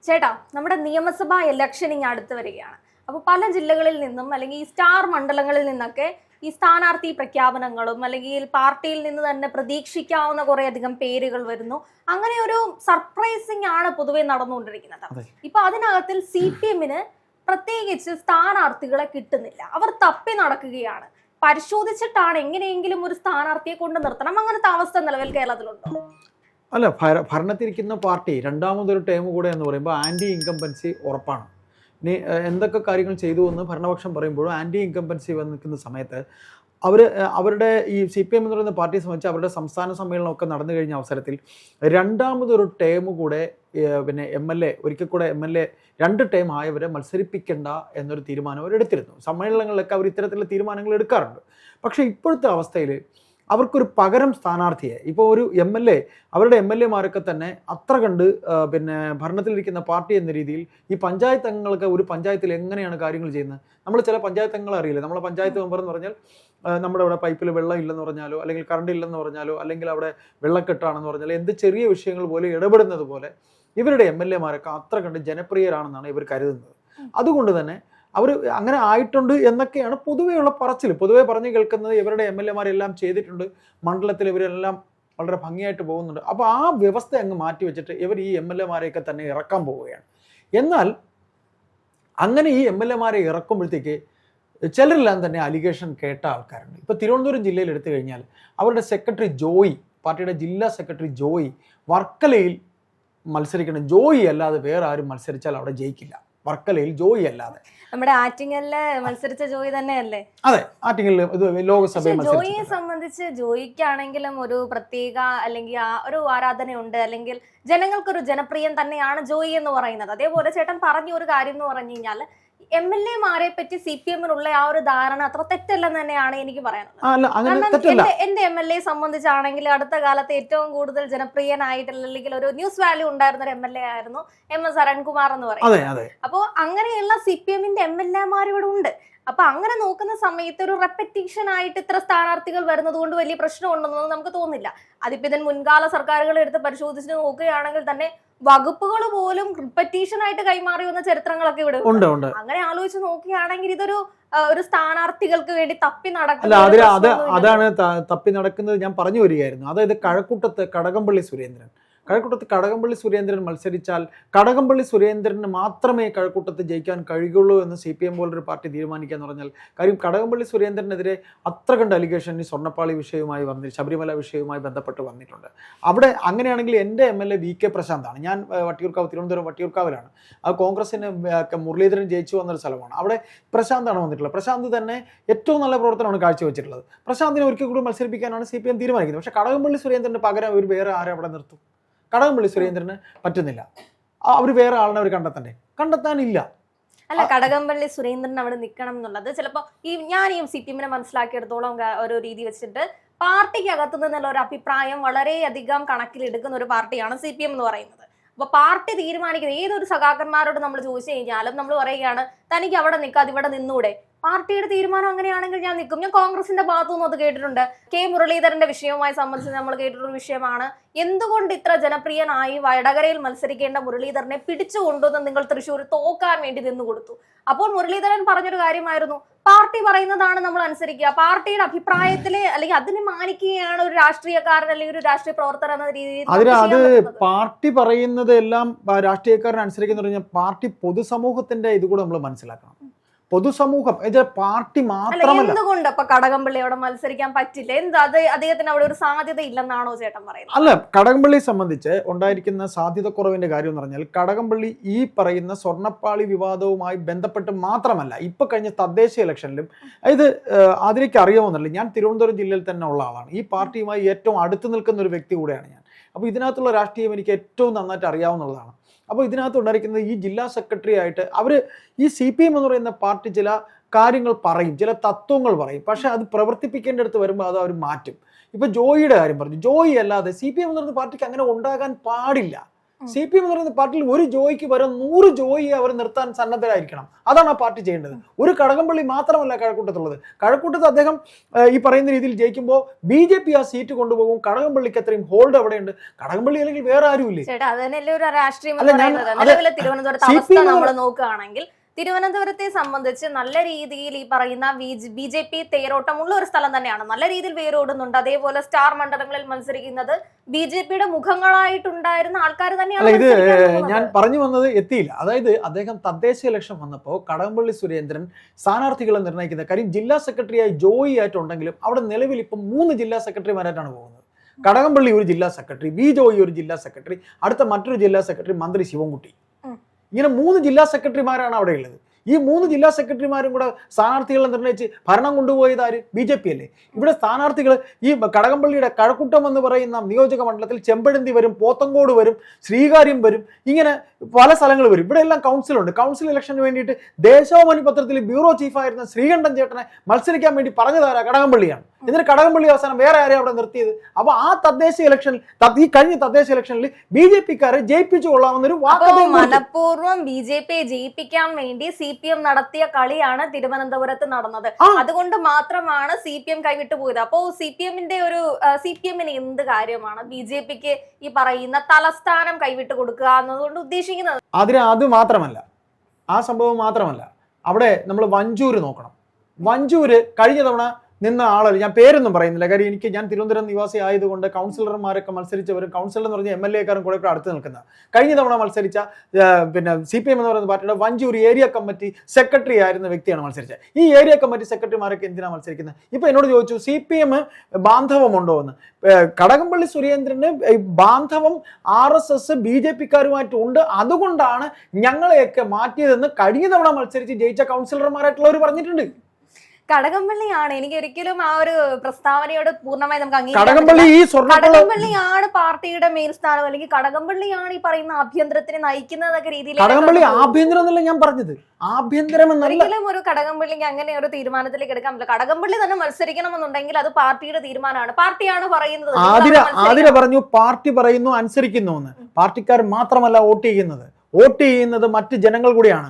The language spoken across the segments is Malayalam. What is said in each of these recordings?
ചേട്ടാ, നമ്മുടെ നിയമസഭാ ഇലക്ഷൻ ഇനി അടുത്ത് വരികയാണ്. അപ്പോൾ പല ജില്ലകളിൽ നിന്നും അല്ലെങ്കിൽ ഈ സ്റ്റാർ മണ്ഡലങ്ങളിൽ നിന്നൊക്കെ ഈ സ്ഥാനാർത്ഥി പ്രഖ്യാപനങ്ങളും അല്ലെങ്കിൽ പാർട്ടിയിൽ നിന്ന് തന്നെ പ്രതീക്ഷിക്കാവുന്ന കുറേയധികം പേരുകൾ വരുന്നു. അങ്ങനെ ഒരു സർപ്രൈസിങ് ആണ് പൊതുവെ നടന്നുകൊണ്ടിരിക്കുന്നത്. ഇപ്പൊ അതിനകത്തിൽ CPM-ന് പ്രത്യേകിച്ച് സ്ഥാനാർത്ഥികളെ കിട്ടുന്നില്ല. അവർ തപ്പി നടക്കുകയാണ്. പരിശോധിച്ചിട്ടാണ് എങ്ങനെയെങ്കിലും ഒരു സ്ഥാനാർത്ഥിയെ കൊണ്ട് നിർത്തണം. അങ്ങനത്തെ അവസ്ഥ നിലവിൽ കേരളത്തിലുണ്ടോ? അല്ല, ഭരണത്തിരിക്കുന്ന പാർട്ടി രണ്ടാമതൊരു ടേം കൂടെ എന്ന് പറയുമ്പോൾ ആൻറ്റി ഇൻകംബൻസി ഉറപ്പാണ്. ഇനി എന്തൊക്കെ കാര്യങ്ങൾ ചെയ്തു എന്ന് ഭരണപക്ഷം പറയുമ്പോഴും ആൻറ്റി ഇൻകംബൻസി വന്ന് നിൽക്കുന്ന സമയത്ത് അവരുടെ ഈ CPM എന്ന് പറയുന്ന പാർട്ടിയെ സംബന്ധിച്ച് അവരുടെ സംസ്ഥാന സമ്മേളനമൊക്കെ നടന്നു കഴിഞ്ഞ അവസരത്തിൽ രണ്ടാമതൊരു ടേം കൂടെ പിന്നെ ഒരിക്കൽ കൂടെ MLA 2 ടേം ആയവരെ മത്സരിപ്പിക്കേണ്ട എന്നൊരു തീരുമാനം അവരെടുത്തിരുന്നു. സമ്മേളനങ്ങളിലൊക്കെ അവർ ഇത്തരത്തിലുള്ള തീരുമാനങ്ങൾ എടുക്കാറുണ്ട്. പക്ഷേ ഇപ്പോഴത്തെ അവസ്ഥയിൽ അവർക്കൊരു പകരം സ്ഥാനാർത്ഥിയെ ഇപ്പോൾ ഒരു അവരുടെ MLA-മാരൊക്കെ തന്നെ അത്ര കണ്ട് പിന്നെ ഭരണത്തിലിരിക്കുന്ന പാർട്ടി എന്ന രീതിയിൽ ഈ പഞ്ചായത്ത് അംഗങ്ങളൊക്കെ ഒരു പഞ്ചായത്തിൽ എങ്ങനെയാണ് കാര്യങ്ങൾ ചെയ്യുന്നത്. നമ്മൾ ചില പഞ്ചായത്ത് അംഗങ്ങളെ അറിയില്ല. നമ്മളെ പഞ്ചായത്ത് മെമ്പർ എന്ന് പറഞ്ഞാൽ നമ്മുടെ അവിടെ പൈപ്പിൽ വെള്ളം ഇല്ലെന്ന് പറഞ്ഞാലോ അല്ലെങ്കിൽ കറണ്ട് ഇല്ലെന്ന് പറഞ്ഞാലോ അല്ലെങ്കിൽ അവിടെ വെള്ളക്കെട്ടാണെന്ന് പറഞ്ഞാലോ എന്ത് ചെറിയ വിഷയങ്ങൾ പോലെ ഇടപെടുന്നത് പോലെ ഇവരുടെ MLA-മാരൊക്കെ അത്ര കണ്ട് ജനപ്രിയരാണെന്നാണ് ഇവർ കരുതുന്നത്. അതുകൊണ്ട് തന്നെ അവർ അങ്ങനെ ആയിട്ടുണ്ട് എന്നൊക്കെയാണ് പൊതുവെയുള്ള പറച്ചിൽ. പൊതുവെ പറഞ്ഞു കേൾക്കുന്നത് ഇവരുടെ MLA-മാരെല്ലാം ചെയ്തിട്ടുണ്ട്, മണ്ഡലത്തിൽ ഇവരെല്ലാം വളരെ ഭംഗിയായിട്ട് പോകുന്നുണ്ട്. അപ്പോൾ ആ വ്യവസ്ഥ അങ്ങ് മാറ്റി വെച്ചിട്ട് ഇവർ ഈ MLA-മാരെയൊക്കെ തന്നെ ഇറക്കാൻ പോവുകയാണ്. എന്നാൽ അങ്ങനെ ഈ MLA-മാരെ ഇറക്കുമ്പോഴത്തേക്ക് ചിലരെല്ലാം തന്നെ അലിഗേഷൻ കേട്ട ആൾക്കാരുണ്ട്. ഇപ്പോൾ തിരുവനന്തപുരം ജില്ലയിൽ എടുത്തു കഴിഞ്ഞാൽ അവരുടെ സെക്രട്ടറി ജോയി, പാർട്ടിയുടെ ജില്ലാ സെക്രട്ടറി ജോയി വർക്കലയിൽ മത്സരിക്കണം. ജോയി അല്ലാതെ വേറെ ആരും മത്സരിച്ചാൽ അവിടെ ജയിക്കില്ല. വർക്കലയിൽ ജോയി അല്ലാതെ. നമ്മുടെ ആറ്റിങ്ങലില് മത്സരിച്ച ജോയി തന്നെയല്ലേ? അതെ, ആറ്റിങ്ങലിൽ ലോകസഭയിൽ ജോയിയെ സംബന്ധിച്ച് ജോയിക്കാണെങ്കിലും ഒരു പ്രത്യേക അല്ലെങ്കിൽ ഒരു ആരാധനയുണ്ട്, അല്ലെങ്കിൽ ജനങ്ങൾക്കൊരു ജനപ്രിയം തന്നെയാണ് ജോയി എന്ന് പറയുന്നത്. അതേപോലെ ചേട്ടൻ പറഞ്ഞ ഒരു കാര്യം എന്ന് പറഞ്ഞു കഴിഞ്ഞാൽ MLA-മാരെ പറ്റി CPM-നുള്ള ആ ഒരു ധാരണ അത്ര തെറ്റല്ലെന്ന് തന്നെയാണ് എനിക്ക് പറയാനുള്ളത്. എന്റെ MLA സംബന്ധിച്ചാണെങ്കിൽ അടുത്ത കാലത്ത് ഏറ്റവും കൂടുതൽ ജനപ്രിയനായിട്ടുള്ള അല്ലെങ്കിൽ ഒരു ന്യൂസ് വാല്യൂ ഉണ്ടായിരുന്ന ഒരു MLA ആയിരുന്നു MS അരുൺകുമാർ എന്ന് പറയുന്നത്. അപ്പോ അങ്ങനെയുള്ള CPM-ന്റെ MLA-മാർ ഇവിടെ ഉണ്ട്. അപ്പൊ അങ്ങനെ നോക്കുന്ന സമയത്ത് ഒരു റെപ്പറ്റീഷൻ ആയിട്ട് ഇത്ര സ്ഥാനാർത്ഥികൾ വരുന്നത് കൊണ്ട് വലിയ പ്രശ്നമുണ്ടെന്നൊന്നും നമുക്ക് തോന്നില്ല. അതിപ്പോ ഇതിന് മുൻകാല സർക്കാരുകൾ എടുത്ത് പരിശോധിച്ച് നോക്കുകയാണെങ്കിൽ തന്നെ വകുപ്പുകൾ പോലും റിപ്പറ്റീഷൻ ആയിട്ട് കൈമാറി വന്ന ചരിത്രങ്ങളൊക്കെ ഇവിടെ ഉണ്ട്. അങ്ങനെ ആലോചിച്ച് നോക്കുകയാണെങ്കിൽ ഇതൊരു സ്ഥാനാർത്ഥികൾക്ക് വേണ്ടി തപ്പി നടക്കുന്നത്. അതാണ് തപ്പി നടക്കുന്നത് ഞാൻ പറഞ്ഞു വരികയായിരുന്നു. അതായത് കഴക്കൂട്ടത്ത് കടകംപള്ളി സുരേന്ദ്രൻ മത്സരിച്ചാൽ കടകംപള്ളി സുരേന്ദ്രന് മാത്രമേ കഴക്കൂട്ടത്ത് ജയിക്കാൻ കഴിയുള്ളൂ എന്ന് CPM പോലൊരു പാർട്ടി തീരുമാനിക്കുക എന്ന് പറഞ്ഞാൽ കാര്യം കടകംപള്ളി സുരേന്ദ്രനെതിരെ അത്ര കണ്ട് അലിഗേഷൻ ഈ സ്വർണ്ണപ്പാളി വിഷയവുമായി ശബരിമല വിഷയവുമായി ബന്ധപ്പെട്ട് വന്നിട്ടുണ്ട്. അവിടെ അങ്ങനെയാണെങ്കിൽ എൻ്റെ MLA VK പ്രശാന്താണ്. ഞാൻ തിരുവനന്തപുരം വട്ടിയൂർക്കാവിലാണ്. അത് കോൺഗ്രസിന് മുരളീധരൻ ജയിച്ചു വന്നൊരു സ്ഥലമാണ്. അവിടെ പ്രശാന്താണ് വന്നിട്ടുള്ളത്. പ്രശാന്ത് തന്നെ ഏറ്റവും നല്ല പ്രവർത്തനമാണ് കാഴ്ചവെച്ചിട്ടുള്ളത്. പ്രശാന്തിനെ ഒരിക്കൽ കൂടി മത്സരിപ്പിക്കാനാണ് CPM തീരുമാനിക്കുന്നത്. പക്ഷേ കടകംപള്ളി സുരേന്ദ്രന് പകരം അവർ വേറെ ആരെ അവിടെ നിർത്തും? കടകംപള്ളി സുരേന്ദ്രന് പറ്റുന്നില്ല. അവർ വേറെ ആളിനെ അവർ കണ്ടെത്താനില്ല. അല്ല, കടകംപള്ളി സുരേന്ദ്രൻ അവിടെ നിൽക്കണം എന്നുള്ളത് ചിലപ്പോൾ ഞാൻ CPM-നെ മനസ്സിലാക്കിയെടുത്തോളം ഒരു രീതി വെച്ചിട്ട് പാർട്ടിക്ക് അകത്തു നിന്നുള്ള ഒരു അഭിപ്രായം വളരെയധികം കണക്കിലെടുക്കുന്ന ഒരു പാർട്ടിയാണ് CPM എന്ന് പറയുന്നത്. അപ്പൊ പാർട്ടി തീരുമാനിക്കുന്നത് ഏതൊരു സഖാക്കന്മാരോട് നമ്മൾ ചോദിച്ചു കഴിഞ്ഞാലും നമ്മൾ പറയുകയാണ് തനിക്ക് അവിടെ നിൽക്കാതെ ഇവിടെ നിന്നൂടെ. പാർട്ടിയുടെ തീരുമാനം അങ്ങനെയാണെങ്കിൽ ഞാൻ നിൽക്കും. ഞാൻ കോൺഗ്രസിന്റെ ഭാഗത്തുനിന്നും അത് കേട്ടിട്ടുണ്ട്. മുരളീധരന്റെ വിഷയവുമായി സംബന്ധിച്ച് നമ്മൾ കേട്ടിട്ടൊരു വിഷയമാണ് എന്തുകൊണ്ട് ഇത്ര ജനപ്രിയനായി വടകരയിൽ മത്സരിക്കേണ്ട മുരളീധരനെ പിടിച്ചുകൊണ്ടുവന്ന് നിങ്ങൾ തൃശ്ശൂർ തോക്കാൻ വേണ്ടി നിന്നു കൊടുത്തു. അപ്പോൾ മുരളീധരൻ പറഞ്ഞൊരു കാര്യമായിരുന്നു, പാർട്ടി പറയുന്നതാണ് നമ്മൾ അനുസരിക്കുക, പാർട്ടിയുടെ അഭിപ്രായത്തില് അല്ലെങ്കിൽ അതിനെ മാനിക്കുകയാണ് ഒരു രാഷ്ട്രീയക്കാരൻ അല്ലെങ്കിൽ ഒരു രാഷ്ട്രീയ പ്രവർത്തകർ എന്ന രീതിയിൽ. അത് പാർട്ടി പറയുന്നത് എല്ലാം രാഷ്ട്രീയക്കാരൻ അനുസരിക്കുന്ന പറഞ്ഞാൽ പാർട്ടി പൊതുസമൂഹത്തിന്റെ ഇത് കൂടെ നമ്മൾ മനസ്സിലാക്കണം. പൊതുസമൂഹം പാർട്ടി മാത്രമല്ല. എന്തുകൊണ്ട് അപ്പൊ കടകംപള്ളി അവിടെ മത്സരിക്കാൻ പറ്റില്ല? അദ്ദേഹത്തിന് അവിടെ ഒരു സാധ്യത ഇല്ലെന്നാണോ ചേട്ടൻ പറയുന്നത്? അല്ല, കടകംപള്ളിയെ സംബന്ധിച്ച് ഉണ്ടായിരിക്കുന്ന സാധ്യതക്കുറവിന്റെ കാര്യം എന്ന് പറഞ്ഞാൽ കടകംപള്ളി ഈ പറയുന്ന സ്വർണ്ണപ്പാളി വിവാദവുമായി ബന്ധപ്പെട്ട് മാത്രമല്ല, ഇപ്പൊ കഴിഞ്ഞ തദ്ദേശ ഇലക്ഷനിലും ഇത് അതിലേക്ക് അറിയാമെന്നല്ല, ഞാൻ തിരുവനന്തപുരം ജില്ലയിൽ തന്നെ ഉള്ള ആളാണ്. ഈ പാർട്ടിയുമായി ഏറ്റവും അടുത്ത് നിൽക്കുന്ന ഒരു വ്യക്തി കൂടെയാണ് ഞാൻ. അപ്പോൾ ഇതിനകത്തുള്ള രാഷ്ട്രീയം എനിക്ക് ഏറ്റവും നന്നായിട്ട് അറിയാവുന്നതാണ്. അപ്പോൾ ഇതിനകത്ത് ഉണ്ടായിരിക്കുന്നത് ഈ ജില്ലാ സെക്രട്ടറി ആയിട്ട് അവർ ഈ CPM എന്ന് പറയുന്ന പാർട്ടി ചില കാര്യങ്ങൾ പറയും, ചില തത്വങ്ങൾ പറയും. പക്ഷെ അത് പ്രവർത്തിപ്പിക്കേണ്ടടുത്ത് വരുമ്പോൾ അത് അവർ മാറ്റും. ഇപ്പോൾ ജോയിയുടെ കാര്യം പറഞ്ഞു. ജോയി അല്ലാതെ CPM എന്ന് പറയുന്ന പാർട്ടിക്ക് അങ്ങനെ ഉണ്ടാകാൻ പാടില്ല. CPM എന്ന് പറയുന്ന പാർട്ടിയിൽ ഒരു ജോയിക്ക് പകരം 100 ജോയിയെ അവർ നിർത്താൻ സന്നദ്ധരായിരിക്കണം. അതാണ് ആ പാർട്ടി ചെയ്യേണ്ടത്. ഒരു കടകംപള്ളി മാത്രമല്ല കഴക്കൂട്ടത്തുള്ളത്. കഴക്കൂട്ടത്ത് അദ്ദേഹം ഈ പറയുന്ന രീതിയിൽ ജയിക്കുമ്പോൾ BJP ആ സീറ്റ് കൊണ്ടുപോകും. കടകംപള്ളിക്ക് അത്രയും ഹോൾഡ് എവിടെയുണ്ട്? കടകംപള്ളി അല്ലെങ്കിൽ വേറെ ആരുമില്ലേ? ചേട്ടാ അതന്നെയല്ലേ ഒരു രാഷ്ട്രീയം എന്ന് പറയുന്നത്. നിലവിലെ തിരുവനന്തപുരത്തെ അവസ്ഥ നമ്മൾ നോക്കുകയാണെങ്കിൽ തിരുവനന്തപുരത്തെ സംബന്ധിച്ച് നല്ല രീതിയിൽ ഈ പറയുന്ന BJP തേരോട്ടമുള്ള ഒരു സ്ഥലം തന്നെയാണ്. നല്ല രീതിയിൽ വേരോടുന്നുണ്ട്. അതേപോലെ സ്റ്റാർ മണ്ഡലങ്ങളിൽ മത്സരിക്കുന്നത് BJPയുടെ മുഖങ്ങളായിട്ടുണ്ടായിരുന്ന ആൾക്കാർ തന്നെയാണ്. ഇത് ഞാൻ പറഞ്ഞു വന്നത് എത്തിയില്ല. അതായത് അദ്ദേഹം തദ്ദേശ ഇലക്ഷൻ വന്നപ്പോൾ കടകംപള്ളി സുരേന്ദ്രൻ സ്ഥാനാർത്ഥികളെ നിർണ്ണയിക്കുന്ന കാര്യം ജില്ലാ സെക്രട്ടറിയായി ജോയി ആയിട്ടുണ്ടെങ്കിലും അവിടെ നിലവിൽ ഇപ്പം 3 ജില്ലാ സെക്രട്ടറിമാരായിട്ടാണ് പോകുന്നത്. കടകംപള്ളി ഒരു ജില്ലാ സെക്രട്ടറി, ജോയി ഒരു ജില്ലാ സെക്രട്ടറി, അടുത്ത മറ്റൊരു ജില്ലാ സെക്രട്ടറി മന്ത്രി ശിവൻകുട്ടി. ഇങ്ങനെ 3 ജില്ലാ സെക്രട്ടറിമാരാണ് അവിടെ ഉള്ളത്. ഈ 3 ജില്ലാ സെക്രട്ടറിമാരും കൂടെ സ്ഥാനാർത്ഥികളെ നിർണ്ണയിച്ച് ഭരണം കൊണ്ടുപോയത് ആര്? BJP അല്ലേ? ഇവിടെ സ്ഥാനാർത്ഥികൾ ഈ കടകംപള്ളിയുടെ കഴക്കൂട്ടം എന്ന് പറയുന്ന നിയോജക മണ്ഡലത്തിൽ ചെമ്പഴന്തി വരും, പോത്തങ്കോട് വരും, ശ്രീകാര്യം വരും, ഇങ്ങനെ പല സ്ഥലങ്ങൾ വരും. ഇവിടെ എല്ലാം കൗൺസിലുണ്ട്. കൗൺസിൽ ഇലക്ഷന് വേണ്ടിയിട്ട് ദേശാഭിമാനി പത്രത്തിൽ ബ്യൂറോ ചീഫായിരുന്ന ശ്രീകണ്ഠൻ ചേട്ടനെ മത്സരിക്കാൻ വേണ്ടി പറഞ്ഞതാരാ? കടകംപള്ളിയാണ്. എന്നിട്ട് കടകംപള്ളി അവസാനം വേറെ ആരെയും അവിടെ നിർത്തിയത്. അപ്പൊ ആ തദ്ദേശ ഇലക്ഷനിൽ, ഈ കഴിഞ്ഞ തദ്ദേശ ഇലക്ഷനിൽ BJPക്കാരെ ജയിപ്പിച്ചു കൊള്ളാമെന്നൊരു മനഃപൂർവ്വം BJPയെ ജയിപ്പിക്കാൻ വേണ്ടി CPM നടത്തിയ കളിയാണ് തിരുവനന്തപുരത്ത് നടന്നത്. അതുകൊണ്ട് മാത്രമാണ് CPM കൈവിട്ടു പോയത്. അപ്പോ CPMന് എന്ത് കാര്യമാണ് BJPക്ക് ഈ പറയുന്ന തലസ്ഥാനം കൈവിട്ട് കൊടുക്കുക എന്നതുകൊണ്ട് ഉദ്ദേശിക്കുന്നത്? അത് മാത്രമല്ല, ആ സംഭവം മാത്രമല്ല, അവിടെ നമ്മൾ വഞ്ചൂര് നോക്കണം. വഞ്ചൂര് കഴിഞ്ഞ തവണ നിന്ന ആളല്ല, ഞാൻ പേരൊന്നും പറയുന്നില്ല, കാര്യം ഞാൻ തിരുവനന്തപുരം നിവാസി ആയതുകൊണ്ട് കൗൺസിലർമാരൊക്കെ മത്സരിച്ചവരും കൗൺസിലർ എന്ന് പറഞ്ഞ MLA-കാരും കൂടെ അടുത്ത് നിൽക്കുന്ന കഴിഞ്ഞ തവണ മത്സരിച്ച CPM എന്ന് പറയുന്ന പാർട്ടിയുടെ വഞ്ചൂർ ഏരിയ കമ്മിറ്റി സെക്രട്ടറി ആയിരുന്ന വ്യക്തിയാണ് മത്സരിച്ചത്. ഈ ഏരിയ കമ്മിറ്റി സെക്രട്ടറിമാരൊക്കെ എന്തിനാണ് മത്സരിക്കുന്നത്? ഇപ്പൊ എന്നോട് ചോദിച്ചു CPM ബാന്ധവമുണ്ടോ എന്ന്. കടകംപള്ളി സുരേന്ദ്രന് ബാന്ധവം RSS BJPക്കാരുമായിട്ടുണ്ട്, അതുകൊണ്ടാണ് ഞങ്ങളെയൊക്കെ മാറ്റിയതെന്ന് കഴിഞ്ഞ തവണ മത്സരിച്ച് ജയിച്ച കൗൺസിലർമാരായിട്ടുള്ളവർ പറഞ്ഞിട്ടുണ്ട്. കടകംപള്ളിയാണ്, എനിക്ക് ഒരിക്കലും ആ ഒരു പ്രസ്താവനയോട് പൂർണ്ണമായി നമുക്ക് അംഗീകരിക്കാൻ. കടകംപള്ളിയാണ് പാർട്ടിയുടെ മെയിൻ സ്ഥാനം, അല്ലെങ്കിൽ കടകംപള്ളിയാണ് ഈ പറയുന്ന ആഭ്യന്തരത്തിന് നയിക്കുന്നതൊക്കെ രീതിയിൽ. കടകംപള്ളി ആഭ്യന്തരം എന്നല്ല ഞാൻ പറഞ്ഞത്, ആഭ്യന്തരം ഒരിക്കലും ഒരു കടകംപള്ളിക്ക് അങ്ങനെ ഒരു തീരുമാനത്തിലേക്ക് എടുക്കാൻ പറ്റില്ല. കടകംപള്ളി തന്നെ മത്സരിക്കണമെന്നുണ്ടെങ്കിൽ അത് പാർട്ടിയുടെ തീരുമാനമാണ്, പാർട്ടിയാണ് പറയുന്നത്. ആതിര പറഞ്ഞു പാർട്ടി പറയുന്നു അനുസരിക്കുന്നു എന്ന്. പാർട്ടിക്കാർ മാത്രമല്ല വോട്ട് ചെയ്യുന്നത് മറ്റ് ജനങ്ങൾ കൂടിയാണ്.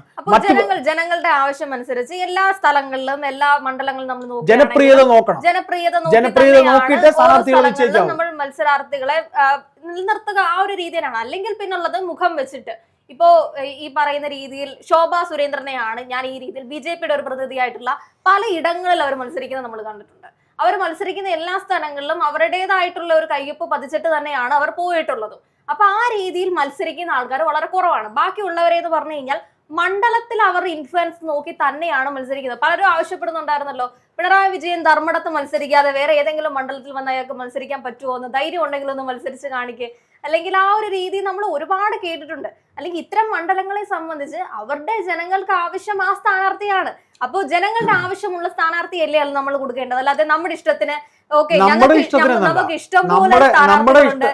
ജനങ്ങളുടെ ആവശ്യം അനുസരിച്ച് എല്ലാ സ്ഥലങ്ങളിലും എല്ലാ മണ്ഡലങ്ങളിലും നമ്മൾ നോക്കണം, ജനപ്രിയത നോക്കിയിട്ട് നമ്മൾ മത്സരാർത്ഥികളെ നിർത്തുക, ആ ഒരു രീതിയിലാണ്. അല്ലെങ്കിൽ പിന്നുള്ളത് മുഖം വെച്ചിട്ട് ഇപ്പോ ഈ പറയുന്ന രീതിയിൽ ശോഭാ സുരേന്ദ്രനെയാണ് ഞാൻ ഈ രീതിയിൽ BJPയുടെ ഒരു പ്രതിനിധിയായിട്ടുള്ള പല ഇടങ്ങളിൽ അവർ മത്സരിക്കുന്നത് നമ്മൾ കണ്ടിട്ടുണ്ട്. അവർ മത്സരിക്കുന്ന എല്ലാ സ്ഥലങ്ങളിലും അവരുടേതായിട്ടുള്ള ഒരു കയ്യൊപ്പ് പതിച്ചിട്ട് തന്നെയാണ് അവർ പോയിട്ടുള്ളത്. അപ്പൊ ആ രീതിയിൽ മത്സരിക്കുന്ന ആൾക്കാർ വളരെ കുറവാണ്. ബാക്കിയുള്ളവരെ എന്ന് പറഞ്ഞു കഴിഞ്ഞാൽ മണ്ഡലത്തിൽ അവർ ഇൻഫ്ലുവൻസ് നോക്കി തന്നെയാണ് മത്സരിക്കുന്നത്. പലരും ആവശ്യപ്പെടുന്നുണ്ടായിരുന്നല്ലോ, പിണറായി വിജയൻ ധർമ്മടത്ത് മത്സരിക്കാതെ വേറെ ഏതെങ്കിലും മണ്ഡലത്തിൽ വന്ന് അയാൾക്ക് മത്സരിക്കാൻ പറ്റുമോ എന്ന്, ധൈര്യം ഉണ്ടെങ്കിൽ ഒന്ന് മത്സരിച്ച് കാണിക്കുക, അല്ലെങ്കിൽ ആ ഒരു രീതി നമ്മൾ ഒരുപാട് കേട്ടിട്ടുണ്ട്. അല്ലെങ്കിൽ ഇത്തരം മണ്ഡലങ്ങളെ സംബന്ധിച്ച് അവരുടെ ജനങ്ങൾക്ക് ആവശ്യം ആ സ്ഥാനാർത്ഥിയാണ്. അപ്പോൾ ജനങ്ങളുടെ ആവശ്യമുള്ള സ്ഥാനാർത്ഥിയല്ലേ അത് നമ്മൾ കൊടുക്കേണ്ടത്, അല്ലാതെ നമ്മുടെ ഇഷ്ടത്തിന് നമുക്ക് ഇഷ്ടം പോലെ സ്ഥാനാർത്ഥികളുണ്ട്.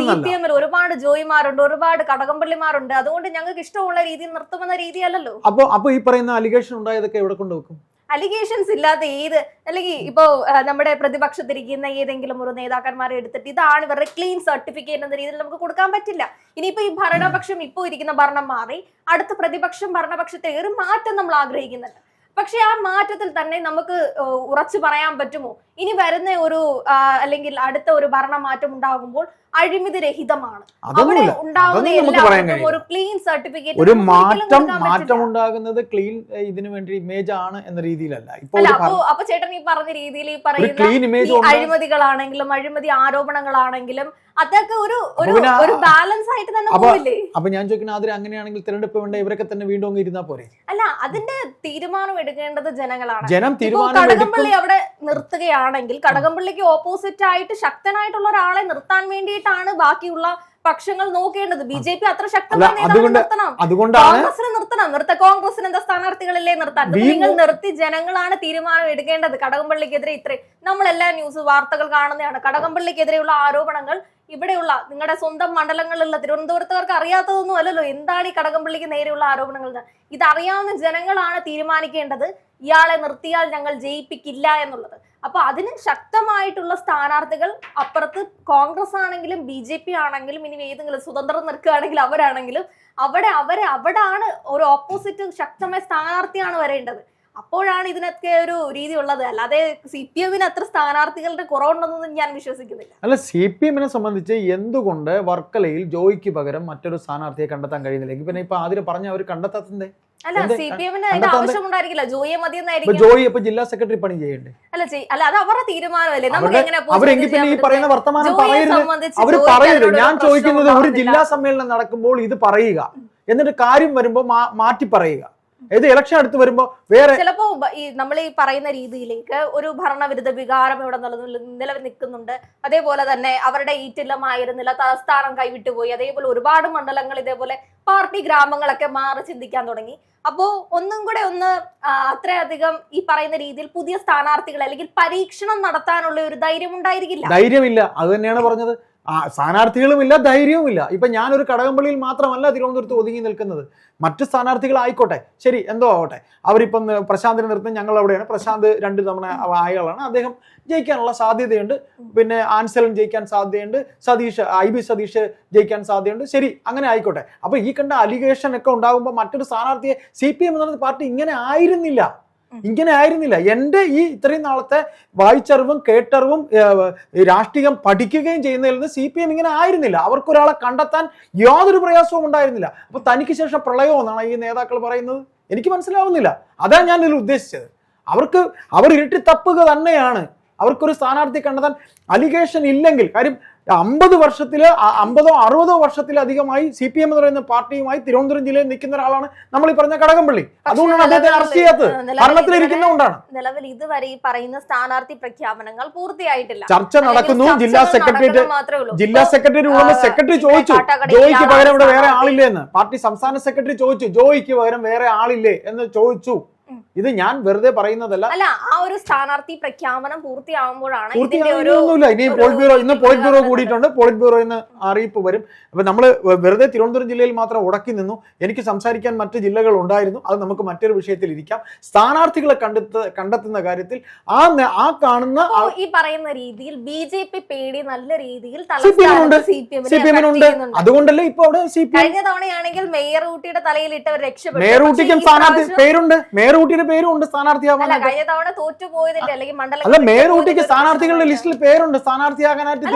CPM-ൽ ഒരുപാട് ജോയിമാരുണ്ട്, ഒരുപാട് കടകംപള്ളിമാരുണ്ട്, അതുകൊണ്ട് ഞങ്ങൾക്ക് ഇഷ്ടമുള്ള രീതിയിൽ നിർത്തുമെന്ന രീതിയല്ലല്ലോ. അപ്പൊ ഈ പറയുന്ന അലിഗേഷൻ ഉണ്ടായതൊക്കെ എവിടെ കൊണ്ടുവെക്കും? അലിഗേഷൻസ് ഇല്ലാത്ത അല്ലെങ്കിൽ ഇപ്പോ നമ്മുടെ പ്രതിപക്ഷത്തിരിക്കുന്ന ഏതെങ്കിലും ഒരു നേതാക്കന്മാരെ എടുത്തിട്ട് ഇതാണ് ഇവരുടെ ക്ലീൻ സർട്ടിഫിക്കറ്റ് എന്ന രീതിയിൽ നമുക്ക് കൊടുക്കാൻ പറ്റില്ല. ഇനിയിപ്പോ ഈ ഭരണപക്ഷം ഇപ്പോൾ ഇരിക്കുന്ന ഭരണം മാറി അടുത്ത പ്രതിപക്ഷം ഭരണപക്ഷത്തെ ഒരു മാറ്റം നമ്മൾ ആഗ്രഹിക്കുന്നുണ്ട്. പക്ഷെ ആ മാറ്റത്തിൽ തന്നെ നമുക്ക് ഉറച്ചു പറയാൻ പറ്റുമോ ഇനി വരുന്ന ഒരു അല്ലെങ്കിൽ അടുത്ത ഒരു ഭരണമാറ്റം ഉണ്ടാകുമ്പോൾ അഴിമതി രഹിതമാണ്, അവിടെ ഉണ്ടാകുന്ന എല്ലാവർക്കും ഒരു ക്ലീൻ സർട്ടിഫിക്കറ്റ്, ഒരു മാറ്റം ഉണ്ടാകുന്നത് ക്ലീൻ ഇതിനു വേണ്ടി ഇമേജ് ആണ് എന്ന രീതിയിലല്ല. അപ്പൊ ചേട്ടൻ ഈ പറഞ്ഞ രീതിയിൽ ഈ പറയുന്ന അഴിമതികളാണെങ്കിലും അഴിമതി ആരോപണങ്ങളാണെങ്കിലും അതൊക്കെ ഒരു ബാലൻസ് ആയിട്ട് തന്നെ പോവില്ലേ? അപ്പൊ ഞാൻ ചോദിക്കുന്നത് അതിൽ അങ്ങനെയാണെങ്കിൽ തിരഞ്ഞെടുപ്പ് വേണ്ട ഇവരൊക്കെ തന്നെ വീണ്ടും ഇരുന്നാ പോരെ? അല്ല, അതിന്റെ തീരുമാനം എടുക്കേണ്ടത് ജനങ്ങളാണ്. കടകംപള്ളി അവിടെ നിർത്തുകയാണെങ്കിൽ കടകംപള്ളിക്ക് ഓപ്പോസിറ്റ് ആയിട്ട് ശക്തനായിട്ടുള്ള ഒരാളെ നിർത്താൻ വേണ്ടിയിട്ടാണ് ബാക്കിയുള്ള പക്ഷങ്ങൾ നോക്കേണ്ടത്. BJP അത്ര ശക്തമായി കോൺഗ്രസിന് എന്താ സ്ഥാനാർത്ഥികളല്ലേ നിർത്താൻ? നിങ്ങൾ നിർത്തി ജനങ്ങളാണ് തീരുമാനം എടുക്കേണ്ടത്. കടകംപള്ളിക്കെതിരെ നമ്മളെല്ലാ ന്യൂസ് വാർത്തകൾ കാണുന്നതാണ്. കടകംപള്ളിക്കെതിരെയുള്ള ആരോപണങ്ങൾ ഇവിടെയുള്ള നിങ്ങളുടെ സ്വന്തം മണ്ഡലങ്ങളിലുള്ള തിരുവനന്തപുരത്തുകാർക്ക് അറിയാത്തതൊന്നും അല്ലല്ലോ എന്താണ് ഈ കടകംപള്ളിക്ക് നേരെയുള്ള ആരോപണങ്ങൾ. ഇതറിയാവുന്ന ജനങ്ങളാണ് തീരുമാനിക്കേണ്ടത് ഇയാളെ നിർത്തിയാൽ ഞങ്ങൾ ജയിപ്പിക്കില്ല എന്നുള്ളത്. അപ്പൊ അതിന് ശക്തമായിട്ടുള്ള സ്ഥാനാർത്ഥികൾ അപ്പുറത്ത് കോൺഗ്രസ് ആണെങ്കിലും BJP ആണെങ്കിലും ഇനി ഏതെങ്കിലും സ്വതന്ത്രം നിൽക്കുകയാണെങ്കിൽ അവരാണെങ്കിലും അവിടാണ് ഒരു ഓപ്പോസിറ്റ് ശക്തമായ സ്ഥാനാർത്ഥിയാണ് വരേണ്ടത്. അപ്പോഴാണ് ഇതിനൊക്കെ ഒരു രീതി ഉള്ളത്. അല്ലാതെ CPM അത്ര സ്ഥാനാർത്ഥികളുടെ കുറവുണ്ടെന്നൊന്നും ഞാൻ വിശ്വസിക്കുന്നില്ല. അല്ല, CPM സംബന്ധിച്ച് എന്തുകൊണ്ട് വർക്കലയിൽ ജോയിക്ക് പകരം മറ്റൊരു സ്ഥാനാർത്ഥിയെ കണ്ടെത്താൻ കഴിയുന്നില്ല? പിന്നെ ഇപ്പൊ ആദ്യം പറഞ്ഞ അവർ കണ്ടെത്താത്തത് അല്ല, CPM ആവശ്യമുണ്ടായിരിക്കില്ല, ജോയിയെ മതി എന്നായിരിക്കും. ജോയി ഇപ്പൊ ജില്ലാ സെക്രട്ടറി പണി ചെയ്യണ്ടേ? അല്ല അത് അവരുടെ തീരുമാനമല്ലേ. നമുക്ക് എങ്ങനെ അവരെങ്കിൽ പിന്നെ ഈ പറയുന്ന വർത്തമാനം പറയരുത്. അവര് പറയരുത്. ഞാൻ ചോദിക്കുന്നത് ഒരു ജില്ലാ സമ്മേളനം നടക്കുമ്പോൾ ഇത് പറയുക, എന്നിട്ട് കാര്യം വരുമ്പോ മാറ്റി പറയുക. ഏത് ഇലക്ഷൻ അടുത്ത് വരുമ്പോ വേറെ ചിലപ്പോ നമ്മൾ ഈ പറയുന്ന രീതിയിലേക്ക് ഒരു ഭരണവിരുദ്ധ വികാരം ഇവിടെ നിലവിൽ നിൽക്കുന്നുണ്ട്. അതേപോലെ തന്നെ അവരുടെ ഈറ്റില്ലമായിരുന്നില്ല, തലസ്ഥാനം കൈവിട്ടുപോയി. അതേപോലെ ഒരുപാട് മണ്ഡലങ്ങൾ ഇതേപോലെ പാർട്ടി ഗ്രാമങ്ങളൊക്കെ മാറി ചിന്തിക്കാൻ തുടങ്ങി. അപ്പോ ഒന്നും കൂടെ അത്രയധികം ഈ പറയുന്ന രീതിയിൽ പുതിയ സ്ഥാനാർത്ഥികൾ അല്ലെങ്കിൽ പരീക്ഷണം നടത്താനുള്ള ഒരു ധൈര്യം ഉണ്ടായിരിക്കില്ല. ധൈര്യമില്ല, അത് തന്നെയാണ് പറഞ്ഞത്. സ്ഥാനാർത്ഥികളുമില്ല, ധൈര്യവുമില്ല. ഇപ്പൊ ഞാനൊരു കടകംപള്ളിയിൽ മാത്രമല്ല തിരുവനന്തപുരത്ത് ഒതുങ്ങി നിൽക്കുന്നത്. മറ്റ് സ്ഥാനാർത്ഥികളായിക്കോട്ടെ, ശരി, എന്തോ ആവട്ടെ. അവരിപ്പം പ്രശാന്തിനെ നിർത്തും, ഞങ്ങൾ അവിടെയാണ്. പ്രശാന്ത് 2 തവണ ആളുകളാണ്, അദ്ദേഹം ജയിക്കാനുള്ള സാധ്യതയുണ്ട്. പിന്നെ ആൻസലൻ ജയിക്കാൻ സാധ്യതയുണ്ട്, IB സതീഷ് ജയിക്കാൻ സാധ്യതയുണ്ട്. ശരി, അങ്ങനെ ആയിക്കോട്ടെ. അപ്പൊ ഈ കണ്ട അലിഗേഷൻ ഒക്കെ ഉണ്ടാകുമ്പോൾ മറ്റൊരു സ്ഥാനാർത്ഥിയെ CPM എന്ന പാർട്ടി ഇങ്ങനെ ആയിരുന്നില്ല. എൻ്റെ ഈ ഇത്രയും നാളത്തെ വായിച്ചറിവും കേട്ടറിവും രാഷ്ട്രീയം പഠിക്കുകയും ചെയ്യുന്നതിൽ നിന്ന് CPM ഇങ്ങനെ ആയിരുന്നില്ല. അവർക്കൊരാളെ കണ്ടെത്താൻ യാതൊരു പ്രയാസവും ഉണ്ടായിരുന്നില്ല. അപ്പൊ തനിക്ക് ശേഷം പ്രളയം എന്നാണ് ഈ നേതാക്കൾ പറയുന്നത്. എനിക്ക് മനസ്സിലാവുന്നില്ല. അതാണ് ഞാൻ ഇതിൽ ഉദ്ദേശിച്ചത്. അവർ ഇരുട്ടി തപ്പുക തന്നെയാണ്. അവർക്കൊരു സ്ഥാനാർത്ഥി കണ്ടെത്താൻ അലിഗേഷൻ ഇല്ലെങ്കിൽ, കാര്യം 50 വർഷത്തില് 50 60 വർഷത്തിലധികമായി CPM എന്ന് പറയുന്ന പാർട്ടിയുമായി തിരുവനന്തപുരം ജില്ലയിൽ നിൽക്കുന്ന ഒരാളാണ് നമ്മൾ ഈ പറഞ്ഞ കടകംപള്ളി. അതുകൊണ്ടാണ് അദ്ദേഹത്തെ അറസ്റ്റ് ചെയ്യാത്തത്, ഭരണത്തിലിരിക്കുന്നതുകൊണ്ടാണ്. നിലവിൽ ഇതുവരെ ഈ പറയുന്ന സ്ഥാനാർത്ഥി പ്രഖ്യാപനങ്ങൾ പൂർത്തിയായിട്ടില്ല. ചർച്ച നടക്കുന്നു. ജില്ലാ സെക്രട്ടറി സെക്രട്ടറി ചോദിച്ചു, ജോയിക്ക് പകരം ഇവിടെ വേറെ ആളില്ലേ എന്ന്. പാർട്ടി സംസ്ഥാന സെക്രട്ടറി ചോദിച്ചു, ജോയിക്ക് പകരം വേറെ ആളില്ലേ എന്ന് ചോദിച്ചു. ഇത് ഞാൻ വെറുതെ പറയുന്നതല്ല. അല്ല, ആ ഒരു സ്ഥാനാർത്ഥി പ്രഖ്യാപനം പൂർത്തിയാകുമ്പോഴാണ് ഇന്ന് പോളിറ്റ് ബ്യൂറോ കൂടിയിട്ടുണ്ട്. പോളിറ്റ് ബ്യൂറോ ഇന്ന് അറിയിപ്പ് വരും. അപ്പൊ നമ്മൾ വെറുതെ തിരുവനന്തപുരം ജില്ലയിൽ മാത്രം ഉടക്കി നിന്നു. എനിക്ക് സംസാരിക്കാൻ മറ്റു ജില്ലകൾ ഉണ്ടായിരുന്നു. അത് നമുക്ക് മറ്റൊരു വിഷയത്തിൽ ഇരിക്കാം. സ്ഥാനാർത്ഥികളെ കണ്ടെത്തുന്ന കാര്യത്തിൽ ആ കാണുന്ന ഈ പറയുന്ന രീതിയിൽ BJP പേടി നല്ല രീതിയിൽ CPM അതുകൊണ്ടല്ലേ ഇപ്പൊ അവിടെ കഴിഞ്ഞ തവണയാണെങ്കിൽ മേയർ ഊട്ടിയുടെ തലയിൽ ഇട്ടവർ രക്ഷപ്പെട്ടു. മേയർ ഊട്ടിക്കും സ്ഥാനാർത്ഥി പേരുണ്ട്, മേയർ പേരും ഉണ്ട് സ്ഥാനാർത്ഥിയാവാൻ. കഴിഞ്ഞ തവണ തോറ്റുപോയതിന്റെ അല്ലെങ്കിൽ മണ്ഡലം അല്ല, മേയർ ഊട്ടിക്ക് സ്ഥാനാർത്ഥികളുടെ ലിസ്റ്റിൽ പേരുണ്ട് സ്ഥാനാർത്ഥിയാകാനായിട്ട്.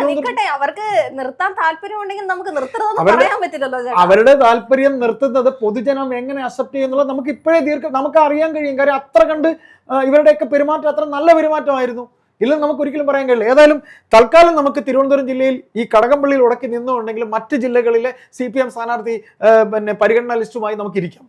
അവർക്ക് നിർത്താൻ താല്പര്യം ഉണ്ടെങ്കിൽ നമുക്ക് നിർത്തണമെന്ന് പറയാൻ പറ്റില്ലല്ലോ. അവരുടെ താല്പര്യം നിർത്തുന്നത് പൊതുജനം എങ്ങനെ അക്സെപ്റ്റ് ചെയ്യുന്നുള്ളത് നമുക്ക് ഇപ്പോഴേ നമുക്ക് അറിയാൻ കഴിയും. കാര്യം അത്ര കണ്ട് ഇവരുടെയൊക്കെ പെരുമാറ്റം അത്ര നല്ല പെരുമാറ്റമായിരുന്നു. ഇല്ലെന്ന് നമുക്ക് ഒരിക്കലും പറയാൻ കഴിയില്ല. ഏതായാലും തൽക്കാലം നമുക്ക് തിരുവനന്തപുരം ജില്ലയിൽ ഈ കടകംപള്ളിയിൽ ഉടക്കി നിന്നുണ്ടെങ്കിലും മറ്റ് ജില്ലകളിലെ CPM സ്ഥാനാർത്ഥി പരിഗണനാ ലിസ്റ്റുമായി നമുക്കിരിക്കാം.